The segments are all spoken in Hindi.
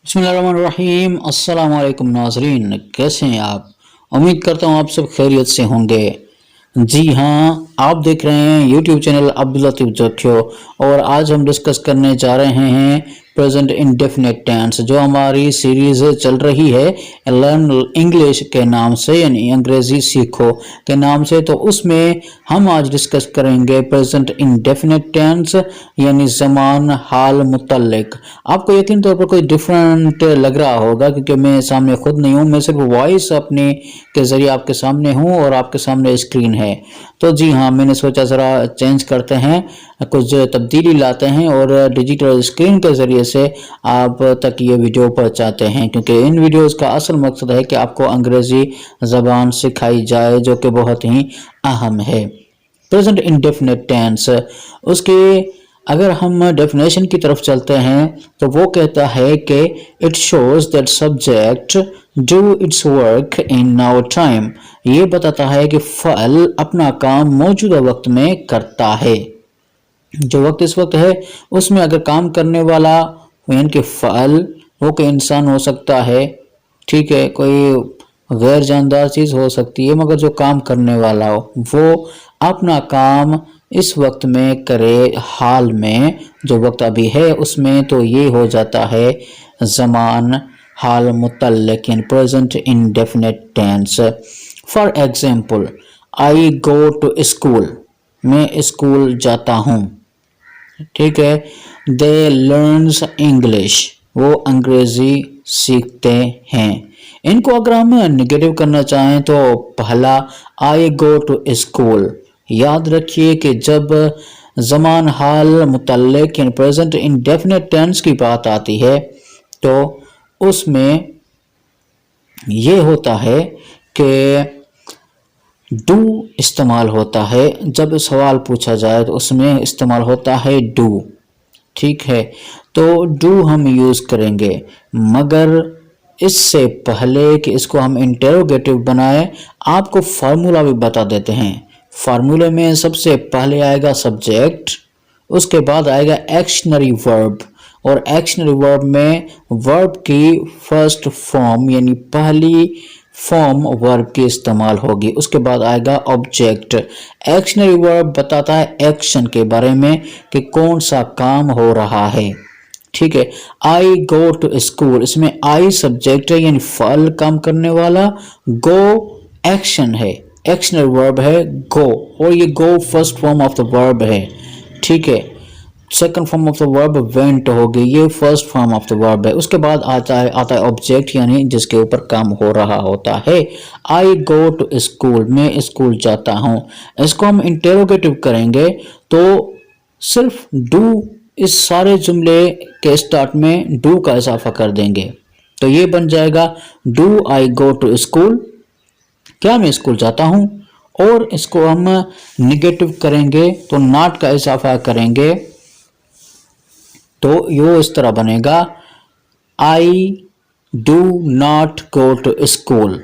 बिस्मिल्लाहिर्रहमानिर्रहीम। अस्सलाम वालेकुम नाजरीन, कैसे हैं आप? उम्मीद करता हूँ आप सब खैरियत से होंगे। जी हाँ, आप देख रहे हैं यूट्यूब चैनल अब्दुल लतीफ़ जोखियो और आज हम डिस्कस करने जा रहे हैं प्रेजेंट इंडेफिनिट टेंस। जो हमारी सीरीज़ चल रही है लर्न इंग्लिश के नाम से, यानी अंग्रेज़ी सीखो के नाम से, तो उसमें हम आज डिस्कस करेंगे प्रेजेंट इंडेफिनिट टेंस यानी ज़मान हाल मुतल्लिक। आपको यकीन तौर पर कोई डिफरेंट लग रहा होगा क्योंकि मैं सामने खुद नहीं हूँ, मैं सिर्फ वॉइस अपने के ज़रिए आपके सामने हूँ और आपके सामने स्क्रीन है। तो जी हाँ, मैंने सोचा ज़रा चेंज करते हैं, कुछ तब्दीली लाते हैं और डिजिटल स्क्रीन के ज़रिए से आप तक ये वीडियो पहुँचाते हैं, क्योंकि इन वीडियोस का असल मकसद है कि आपको अंग्रेज़ी ज़बान सिखाई जाए, जो कि बहुत ही अहम है। प्रेजेंट इंडेफिनिट टेंस, उसके अगर हम डेफिनेशन की तरफ चलते हैं तो वो कहता है कि it shows that subject do it's work in now time. ये बताता है कि फ़अल अपना काम मौजूदा वक्त में करता है। जो वक्त इस वक्त है उसमें अगर काम करने वाला यानी कि फ़अल वो कोई इंसान हो सकता है, ठीक है, कोई गैर जानदार चीज़ हो सकती है, मगर जो काम करने वाला हो वो अपना काम इस वक्त में करे, हाल में जो वक्त अभी है उसमें, तो ये हो जाता है ज़मान हाल मुतल्लिक यानी present indefinite tense. For example, I go to school, मैं स्कूल जाता हूँ, ठीक है। दे लर्न्स इंग्लिश, वो अंग्रेजी सीखते हैं। इनको अगर हम निगेटिव करना चाहें तो पहला आई गो टू स्कूल, याद रखिए कि जब ज़मान हाल मुतल्लिक यानी प्रेजेंट इंडेफिनिट टेंस की बात आती है तो उसमें ये होता है कि डू इस्तेमाल होता है। जब सवाल पूछा जाए तो उसमें इस्तेमाल होता है डू, ठीक है। तो डू हम यूज़ करेंगे, मगर इससे पहले कि इसको हम इंटेरोगेटिव बनाएं आपको फार्मूला भी बता देते हैं। फार्मूले में सबसे पहले आएगा सब्जेक्ट, उसके बाद आएगा एक्शनरी वर्ब, और एक्शनरी वर्ब में वर्ब की फर्स्ट फॉर्म यानी पहली फॉर्म वर्ब की इस्तेमाल होगी। उसके बाद आएगा ऑब्जेक्ट। एक्शनरी वर्ब बताता है एक्शन के बारे में कि कौन सा काम हो रहा है, ठीक है। आई गो टू स्कूल, इसमें आई सब्जेक्ट है यानी फल काम करने वाला, गो एक्शन है, एक्शनरी वर्ब है गो, और ये go first form of the verb है, ठीक है। Second form of the verb went होगी, ये first form of the verb है। उसके बाद आता है ऑब्जेक्ट यानी जिसके ऊपर काम हो रहा होता है। आई गो टू स्कूल, मैं स्कूल जाता हूँ। इसको हम इंटेरोगेटिव करेंगे तो सिर्फ डू, इस सारे जुमले के स्टार्ट में डू का इजाफा कर देंगे, तो ये बन जाएगा do I go to school, क्या मैं स्कूल जाता हूँ। और इसको हम निगेटिव करेंगे तो नॉट का इजाफा करेंगे, तो यो इस तरह बनेगा I do not go to school,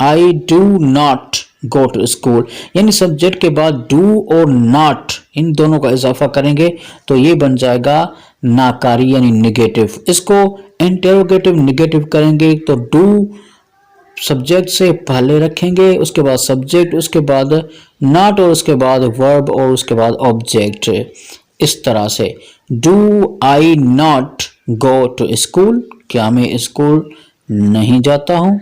I do not go to school, यानी सब्जेक्ट के बाद डू और नॉट इन दोनों का इजाफा करेंगे तो ये बन जाएगा नाकारी यानी निगेटिव। इसको इंटेरोगेटिव निगेटिव करेंगे तो डू सब्जेक्ट से पहले रखेंगे, उसके बाद सब्जेक्ट, उसके बाद नॉट, और उसके बाद वर्ब, और उसके बाद ऑब्जेक्ट। इस तरह से do I not go to school, क्या मैं स्कूल नहीं जाता हूँ,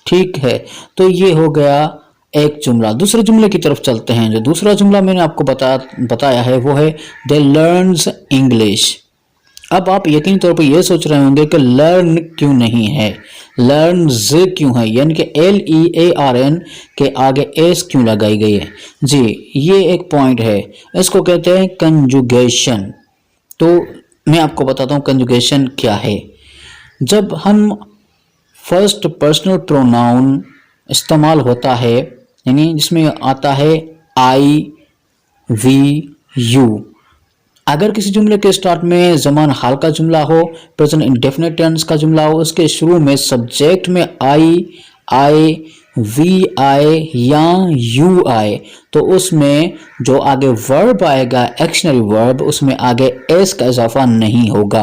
ठीक है। तो ये हो गया एक जुमला। दूसरे जुमले की तरफ चलते हैं। जो दूसरा जुमला मैंने आपको बताया है वो है दे लर्न्स इंग्लिश। अब आप यकीन तौर पर यह सोच रहे होंगे कि लर्न क्यों नहीं है, लर्न्स क्यों है, यानी कि LEARN के आगे एस क्यों लगाई गई है। जी, ये एक पॉइंट है, इसको कहते हैं कंजुगेशन। तो मैं आपको बताता हूँ कंजुगेशन क्या है। जब हम फर्स्ट पर्सनल प्रोनाउन इस्तेमाल होता है, यानी जिसमें आता है आई वी यू, अगर किसी जुमले के स्टार्ट में ज़मान हाल का जुमला हो, प्रेजेंट इंडेफिनिट टेंस का जुमला हो, उसके शुरू में सब्जेक्ट में आई आए, वी आए या यू आए, तो उसमें जो आगे वर्ब आएगा एक्शनरी वर्ब, उसमें आगे एस का इजाफा नहीं होगा।